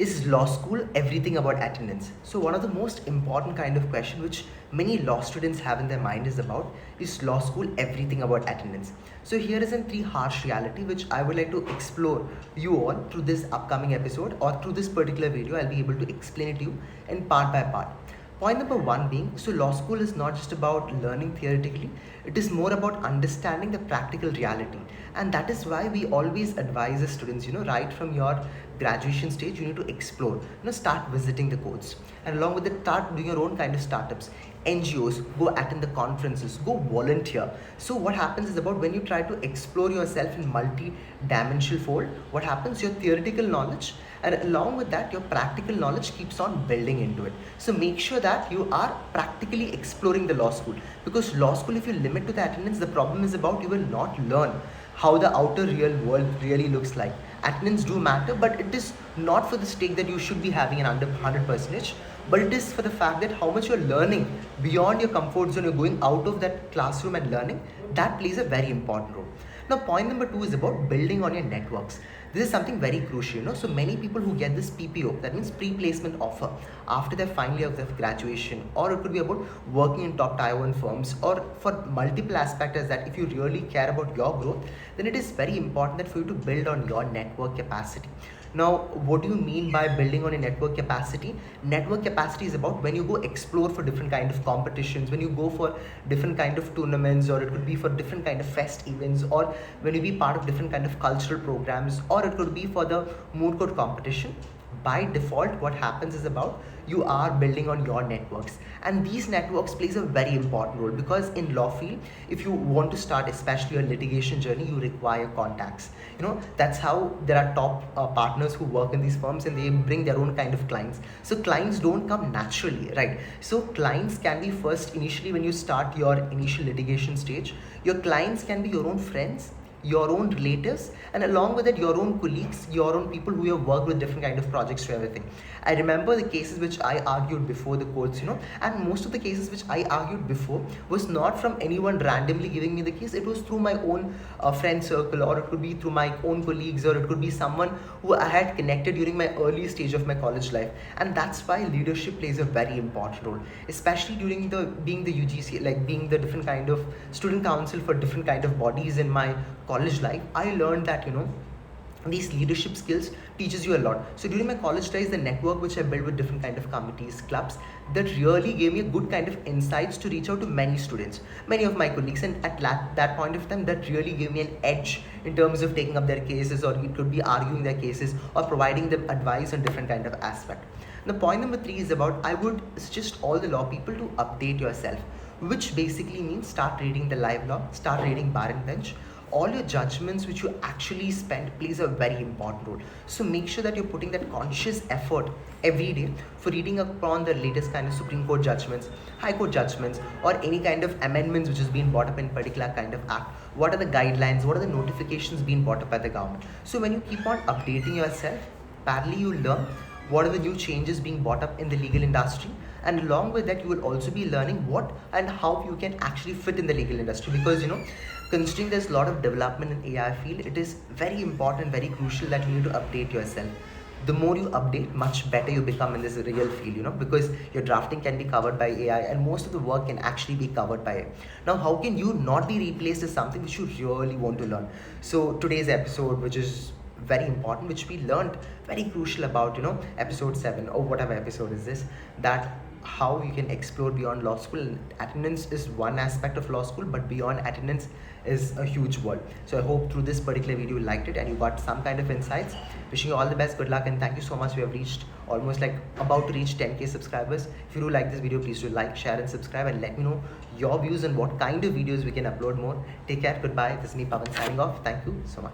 Is law school everything about attendance? So one of the most important kind of question which many law students have in their mind is law school everything about attendance? So here is a three harsh reality which I would like to explore you all through this upcoming episode, or through this particular video. I'll be able to explain it to you in part by part. Point number one being, so law school is not just about learning theoretically, it is more about understanding the practical reality. And that is why we always advise the students, right from your graduation stage, you need to explore, start visiting the courts. And along with it, start doing your own kind of startups, NGOs, go attend the conferences, go volunteer. So what happens is about when you try to explore yourself in multi-dimensional fold, what happens, your theoretical knowledge and along with that your practical knowledge keeps on building into it. So make sure that you are practically exploring the law school, because law school, if you limit to the attendance, the problem is about you will not learn how the outer real world really looks like. Attendance do matter, but it is not for the stake that you should be having an under 100%, but it is for the fact that how much you're learning beyond your comfort zone, you're going out of that classroom and learning. That plays a very important role. Now point number two is about building on your networks. This is something very crucial, so many people who get this PPO, that means pre-placement offer, after their final year of their graduation, or it could be about working in top tier 1 firms, or for multiple aspects, as that if you really care about your growth, then it is very important that for you to build on your network capacity. Now, what do you mean by building on a network capacity? Network capacity is about when you go explore for different kind of competitions, when you go for different kind of tournaments, or it could be for different kind of fest events, or when you be part of different kind of cultural programs, or it could be for the moot court competition. By default, what happens is about you are building on your networks, and these networks plays a very important role, because in law field, if you want to start especially your litigation journey, you require contacts. That's how there are top partners who work in these firms, and they bring their own kind of clients. So clients don't come naturally, right? So clients can be first initially when you start your initial litigation stage. Your clients can be your own friends, your own relatives, and along with it your own colleagues, your own people who have worked with different kind of projects to everything. I remember the cases which I argued before the courts, and most of the cases which I argued before was not from anyone randomly giving me the case. It was through my own friend circle, or it could be through my own colleagues, or it could be someone who I had connected during my early stage of my college life. And that's why leadership plays a very important role, especially during the being the UGC, like being the different kind of student council for different kind of bodies in my college life. I learned that these leadership skills teaches you a lot. So during my college days, the network which I built with different kind of committees, clubs, that really gave me a good kind of insights to reach out to many students, many of my colleagues, and at that point of time, that really gave me an edge in terms of taking up their cases, or it could be arguing their cases, or providing them advice on different kind of aspect. Now point number three is about, I would suggest all the law people to update yourself, which basically means start reading the live law, start reading bar and bench. All your judgments which you actually spend plays a very important role. So make sure that you're putting that conscious effort every day for reading upon the latest kind of Supreme Court judgments, High Court judgments, or any kind of amendments which has been brought up in particular kind of act. What are the guidelines? What are the notifications being brought up by the government? So when you keep on updating yourself, parallelly you learn what are the new changes being brought up in the legal industry, and along with that you will also be learning what and how you can actually fit in the legal industry, because considering there's a lot of development in AI field, it is very important, very crucial that you need to update yourself. The more you update, much better you become in this real field, because your drafting can be covered by AI, and most of the work can actually be covered by it. Now, how can you not be replaced as something which you really want to learn? So today's episode, which is very important, which we learned very crucial about, episode 7 or whatever episode is this, that how you can explore beyond law school. Attendance is one aspect of law school, but beyond attendance is a huge world. So I hope through this particular video you liked it and you got some kind of insights. Wishing you all the best, good luck, and thank you so much. We have reached almost about to reach 10k subscribers. If you do like this video, please do like, share and subscribe, and let me know your views on what kind of videos we can upload more. Take care, goodbye. This is me, Pavan, signing off. Thank you so much.